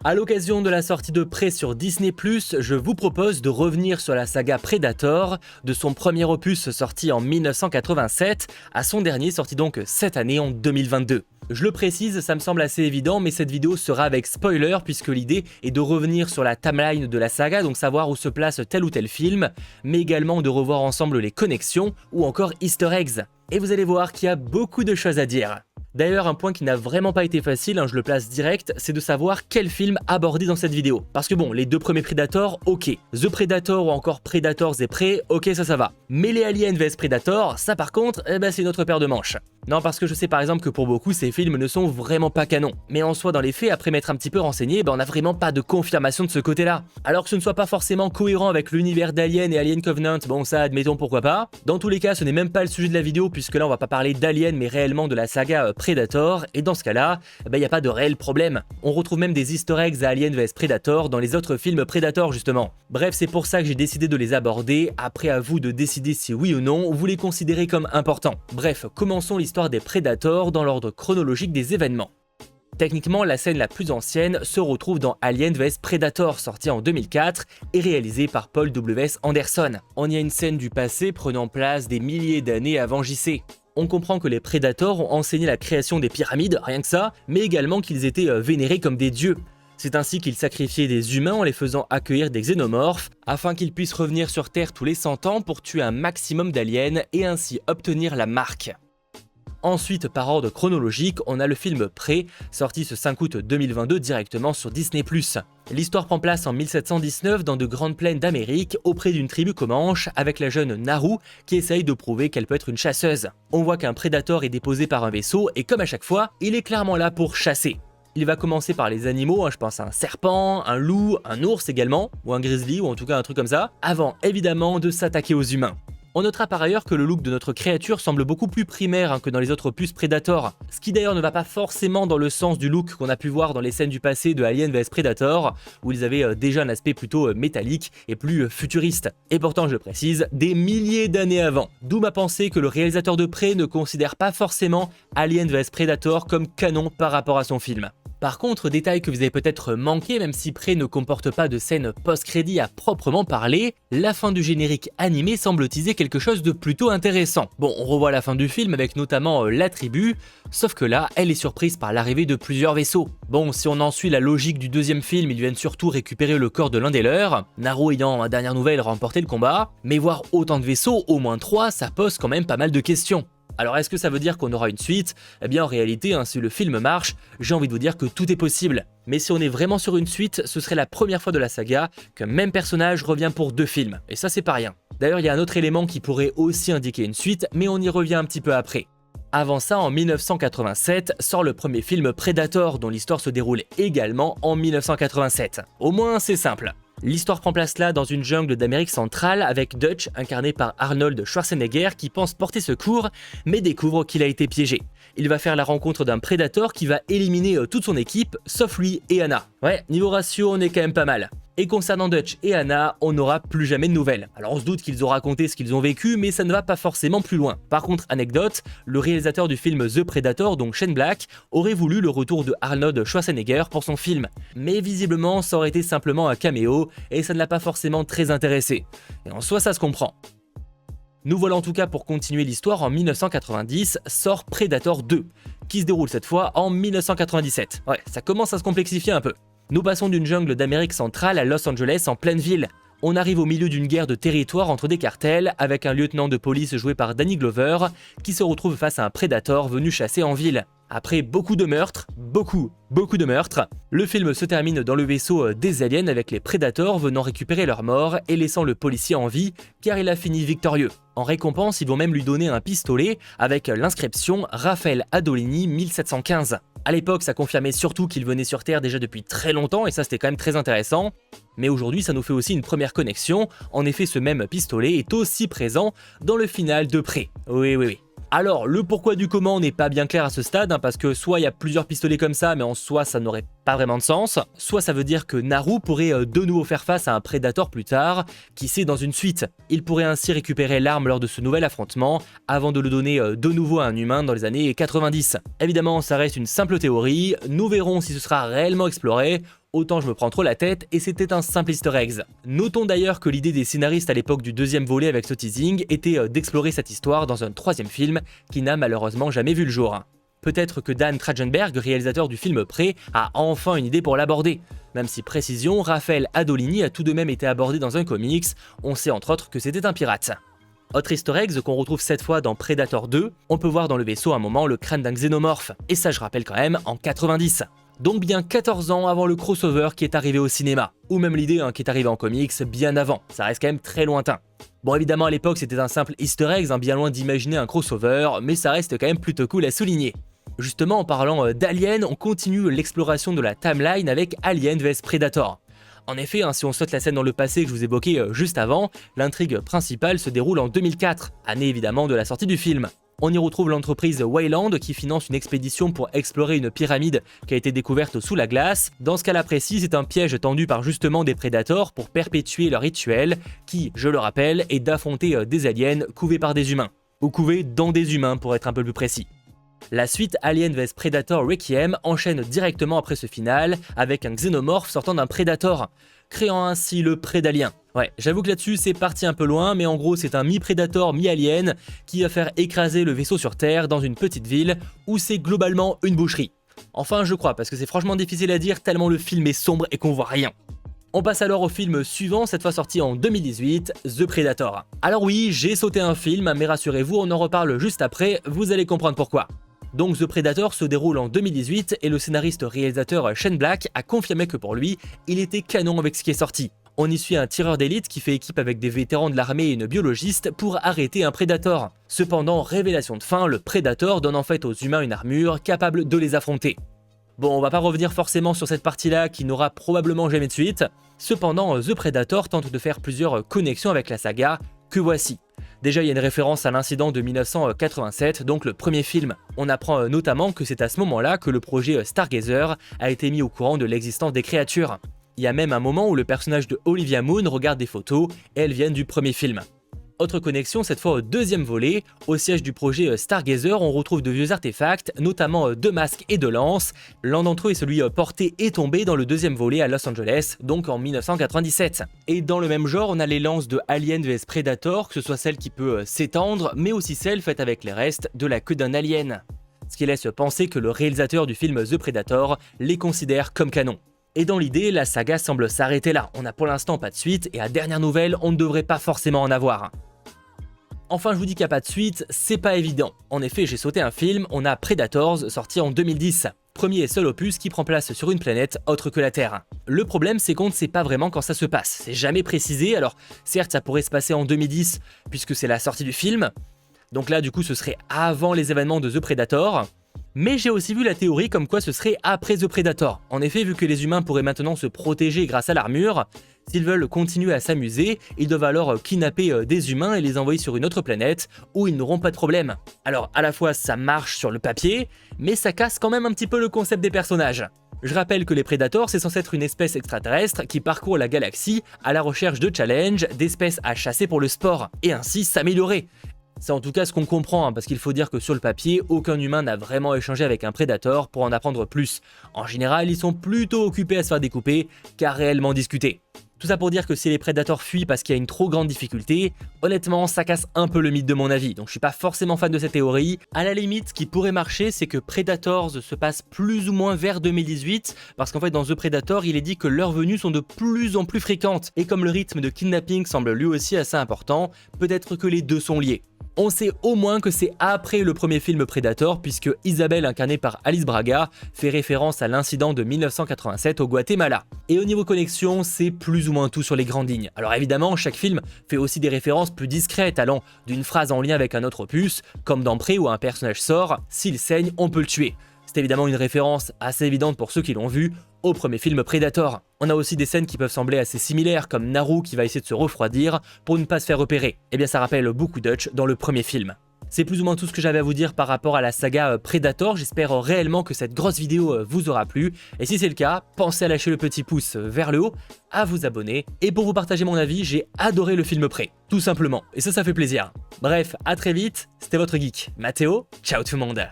À l'occasion de la sortie de Prey sur Disney+, je vous propose de revenir sur la saga Predator, de son premier opus sorti en 1987 à son dernier sorti donc cette année en 2022. Je le précise, ça me semble assez évident, mais cette vidéo sera avec spoiler puisque l'idée est de revenir sur la timeline de la saga, donc savoir où se place tel ou tel film, mais également de revoir ensemble les connexions ou encore easter eggs. Et vous allez voir qu'il y a beaucoup de choses à dire. D'ailleurs, un point qui n'a vraiment pas été facile, je le place direct, c'est de savoir quel film aborder dans cette vidéo. Parce que bon, les deux premiers Predator, ok. The Predator ou encore Predators et Prey, ok ça va. Mais les Aliens vs Predator, ça par contre, c'est une autre paire de manches. Non, parce que je sais par exemple que pour beaucoup, ces films ne sont vraiment pas canons. Mais en soi, dans les faits, après m'être un petit peu renseigné, on n'a vraiment pas de confirmation de ce côté-là. Alors que ce ne soit pas forcément cohérent avec l'univers d'Alien et Alien Covenant, bon ça admettons pourquoi pas. Dans tous les cas, ce n'est même pas le sujet de la vidéo, puisque là on va pas parler d'Alien, mais réellement de la saga Predator, et dans ce cas-là, il n'y a pas de réel problème. On retrouve même des easter eggs à Alien vs Predator dans les autres films Predator justement. Bref, c'est pour ça que j'ai décidé de les aborder, après à vous de décider si oui ou non vous les considérez comme importants. Bref, commençons l'histoire des Predators dans l'ordre chronologique des événements. Techniquement, la scène la plus ancienne se retrouve dans Alien vs Predator, sorti en 2004 et réalisé par Paul W.S. Anderson. On y a une scène du passé prenant place des milliers d'années avant JC. On comprend que les Predators ont enseigné la création des pyramides, rien que ça, mais également qu'ils étaient vénérés comme des dieux. C'est ainsi qu'ils sacrifiaient des humains en les faisant accueillir des xénomorphes, afin qu'ils puissent revenir sur Terre tous les 100 ans pour tuer un maximum d'aliens et ainsi obtenir la marque. Ensuite, par ordre chronologique, on a le film Prey, sorti ce 5 août 2022 directement sur Disney+. L'histoire prend place en 1719 dans de grandes plaines d'Amérique, auprès d'une tribu comanche, avec la jeune Naru qui essaye de prouver qu'elle peut être une chasseuse. On voit qu'un prédateur est déposé par un vaisseau et comme à chaque fois, il est clairement là pour chasser. Il va commencer par les animaux, je pense à un serpent, un loup, un ours également, ou un grizzly, ou en tout cas un truc comme ça, avant évidemment de s'attaquer aux humains. On notera par ailleurs que le look de notre créature semble beaucoup plus primaire que dans les autres opus Predator, ce qui d'ailleurs ne va pas forcément dans le sens du look qu'on a pu voir dans les scènes du passé de Alien vs Predator, où ils avaient déjà un aspect plutôt métallique et plus futuriste. Et pourtant, je le précise, des milliers d'années avant. D'où ma pensée que le réalisateur de Prey ne considère pas forcément Alien vs Predator comme canon par rapport à son film. Par contre, détail que vous avez peut-être manqué, même si Prey ne comporte pas de scène post-crédit à proprement parler, la fin du générique animé semble teaser quelque chose de plutôt intéressant. Bon, on revoit la fin du film avec notamment la tribu, sauf que là, elle est surprise par l'arrivée de plusieurs vaisseaux. Bon, si on en suit la logique du deuxième film, ils viennent surtout récupérer le corps de l'un des leurs, Naru ayant, à dernière nouvelle, remporté le combat, mais voir autant de vaisseaux, au moins 3, ça pose quand même pas mal de questions. Alors est-ce que ça veut dire qu'on aura une suite? Eh bien en réalité, si le film marche, j'ai envie de vous dire que tout est possible. Mais si on est vraiment sur une suite, ce serait la première fois de la saga qu'un même personnage revient pour 2 films, et ça c'est pas rien. D'ailleurs il y a un autre élément qui pourrait aussi indiquer une suite, mais on y revient un petit peu après. Avant ça, en 1987, sort le premier film Predator, dont l'histoire se déroule également en 1987. Au moins c'est simple. L'histoire prend place là dans une jungle d'Amérique centrale avec Dutch, incarné par Arnold Schwarzenegger, qui pense porter secours, mais découvre qu'il a été piégé. Il va faire la rencontre d'un Predator qui va éliminer toute son équipe, sauf lui et Anna. Ouais, niveau ratio, on est quand même pas mal. Et concernant Dutch et Anna, on n'aura plus jamais de nouvelles. Alors on se doute qu'ils ont raconté ce qu'ils ont vécu, mais ça ne va pas forcément plus loin. Par contre, anecdote, le réalisateur du film The Predator, donc Shane Black, aurait voulu le retour de Arnold Schwarzenegger pour son film. Mais visiblement, ça aurait été simplement un caméo, et ça ne l'a pas forcément très intéressé. Et en soi, ça se comprend. Nous voilà en tout cas pour continuer l'histoire. En 1990 sort Predator 2, qui se déroule cette fois en 1997. Ouais, ça commence à se complexifier un peu. Nous passons d'une jungle d'Amérique centrale à Los Angeles en pleine ville. On arrive au milieu d'une guerre de territoire entre des cartels, avec un lieutenant de police joué par Danny Glover, qui se retrouve face à un Predator venu chasser en ville. Après beaucoup de meurtres, beaucoup de meurtres, le film se termine dans le vaisseau des aliens avec les Predators venant récupérer leurs morts et laissant le policier en vie car il a fini victorieux. En récompense, ils vont même lui donner un pistolet avec l'inscription Raphaël Adolini 1715. À l'époque, ça confirmait surtout qu'il venait sur Terre déjà depuis très longtemps et ça c'était quand même très intéressant. Mais aujourd'hui, ça nous fait aussi une première connexion. En effet, ce même pistolet est aussi présent dans le final de Prey. Oui. Alors, le pourquoi du comment n'est pas bien clair à ce stade, parce que soit il y a plusieurs pistolets comme ça, mais en soi ça n'aurait pas vraiment de sens, soit ça veut dire que Naru pourrait de nouveau faire face à un Predator plus tard, qui sait dans une suite. Il pourrait ainsi récupérer l'arme lors de ce nouvel affrontement, avant de le donner de nouveau à un humain dans les années 90. Évidemment, ça reste une simple théorie, nous verrons si ce sera réellement exploré, autant je me prends trop la tête et c'était un simple easter egg. Notons d'ailleurs que l'idée des scénaristes à l'époque du deuxième volet avec ce teasing était d'explorer cette histoire dans un troisième film qui n'a malheureusement jamais vu le jour. Peut-être que Dan Trachtenberg, réalisateur du film Prey, a enfin une idée pour l'aborder. Même si précision, Raphaël Adolini a tout de même été abordé dans un comics, on sait entre autres que c'était un pirate. Autre easter egg qu'on retrouve cette fois dans Predator 2, on peut voir dans le vaisseau un moment le crâne d'un xénomorphe, et ça je rappelle quand même en 90. Donc bien 14 ans avant le crossover qui est arrivé au cinéma, ou même l'idée qui est arrivée en comics bien avant, ça reste quand même très lointain. Bon évidemment à l'époque c'était un simple easter egg, bien loin d'imaginer un crossover, mais ça reste quand même plutôt cool à souligner. Justement en parlant d'Alien, on continue l'exploration de la timeline avec Alien vs Predator. En effet, si on saute la scène dans le passé que je vous évoquais juste avant, l'intrigue principale se déroule en 2004, année évidemment de la sortie du film. On y retrouve l'entreprise Wayland qui finance une expédition pour explorer une pyramide qui a été découverte sous la glace. Dans ce cas-là précis, c'est un piège tendu par justement des prédateurs pour perpétuer leur rituel qui, je le rappelle, est d'affronter des aliens couvés par des humains. Ou couvés dans des humains pour être un peu plus précis. La suite Alien vs Predator Requiem enchaîne directement après ce final avec un xénomorphe sortant d'un Predator, créant ainsi le Prédalien. Ouais, j'avoue que là-dessus c'est parti un peu loin, mais en gros c'est un mi-Predator, mi-Alien qui va faire écraser le vaisseau sur Terre dans une petite ville où c'est globalement une boucherie. Enfin je crois, parce que c'est franchement difficile à dire tellement le film est sombre et qu'on voit rien. On passe alors au film suivant, cette fois sorti en 2018, The Predator. Alors oui, j'ai sauté un film, mais rassurez-vous, on en reparle juste après, vous allez comprendre pourquoi. Donc The Predator se déroule en 2018 et le scénariste-réalisateur Shane Black a confirmé que pour lui, il était canon avec ce qui est sorti. On y suit un tireur d'élite qui fait équipe avec des vétérans de l'armée et une biologiste pour arrêter un Predator. Cependant, révélation de fin, le Predator donne en fait aux humains une armure capable de les affronter. Bon, on va pas revenir forcément sur cette partie-là qui n'aura probablement jamais de suite. Cependant, The Predator tente de faire plusieurs connexions avec la saga, que voici. Déjà, il y a une référence à l'incident de 1987, donc le premier film. On apprend notamment que c'est à ce moment-là que le projet Stargazer a été mis au courant de l'existence des créatures. Il y a même un moment où le personnage de Olivia Munn regarde des photos et elles viennent du premier film. Autre connexion, cette fois au deuxième volet, au siège du projet Stargazer, on retrouve de vieux artefacts, notamment deux masques et deux lances. L'un d'entre eux est celui porté et tombé dans le deuxième volet à Los Angeles, donc en 1997. Et dans le même genre, on a les lances de Alien vs Predator, que ce soit celle qui peut s'étendre, mais aussi celle faite avec les restes de la queue d'un alien. Ce qui laisse penser que le réalisateur du film The Predator les considère comme canon. Et dans l'idée, la saga semble s'arrêter là, on n'a pour l'instant pas de suite, et à dernière nouvelle, on ne devrait pas forcément en avoir. Enfin, je vous dis qu'il n'y a pas de suite, c'est pas évident. En effet, j'ai sauté un film, on a Predators, sorti en 2010. Premier et seul opus qui prend place sur une planète autre que la Terre. Le problème, c'est qu'on ne sait pas vraiment quand ça se passe, c'est jamais précisé, alors certes ça pourrait se passer en 2010, puisque c'est la sortie du film, donc là du coup ce serait avant les événements de The Predator, mais j'ai aussi vu la théorie comme quoi ce serait après The Predator. En effet, vu que les humains pourraient maintenant se protéger grâce à l'armure, s'ils veulent continuer à s'amuser, ils doivent alors kidnapper des humains et les envoyer sur une autre planète où ils n'auront pas de problème. Alors à la fois ça marche sur le papier, mais ça casse quand même un petit peu le concept des personnages. Je rappelle que les Predators c'est censé être une espèce extraterrestre qui parcourt la galaxie à la recherche de challenges, d'espèces à chasser pour le sport, et ainsi s'améliorer. C'est en tout cas ce qu'on comprend, parce qu'il faut dire que sur le papier, aucun humain n'a vraiment échangé avec un Predator pour en apprendre plus. En général, ils sont plutôt occupés à se faire découper qu'à réellement discuter. Tout ça pour dire que si les Predators fuient parce qu'il y a une trop grande difficulté, honnêtement ça casse un peu le mythe de mon avis, donc je suis pas forcément fan de cette théorie. À la limite, ce qui pourrait marcher, c'est que Predators se passe plus ou moins vers 2018, parce qu'en fait dans The Predator, il est dit que leurs venues sont de plus en plus fréquentes, et comme le rythme de kidnapping semble lui aussi assez important, peut-être que les deux sont liés. On sait au moins que c'est après le premier film Predator, puisque Isabelle, incarnée par Alice Braga, fait référence à l'incident de 1987 au Guatemala. Et au niveau connexion, c'est plus ou moins tout sur les grandes lignes. Alors évidemment, chaque film fait aussi des références plus discrètes, allant d'une phrase en lien avec un autre opus, comme dans Prey où un personnage sort, s'il saigne, on peut le tuer. C'est évidemment une référence assez évidente pour ceux qui l'ont vu, au premier film Predator. On a aussi des scènes qui peuvent sembler assez similaires, comme Naru qui va essayer de se refroidir pour ne pas se faire repérer. Eh bien ça rappelle beaucoup Dutch dans le premier film. C'est plus ou moins tout ce que j'avais à vous dire par rapport à la saga Predator, j'espère réellement que cette grosse vidéo vous aura plu, et si c'est le cas, pensez à lâcher le petit pouce vers le haut, à vous abonner, et pour vous partager mon avis, j'ai adoré le film Prey, tout simplement, et ça fait plaisir. Bref, à très vite, c'était votre geek, Mathéo, ciao tout le monde.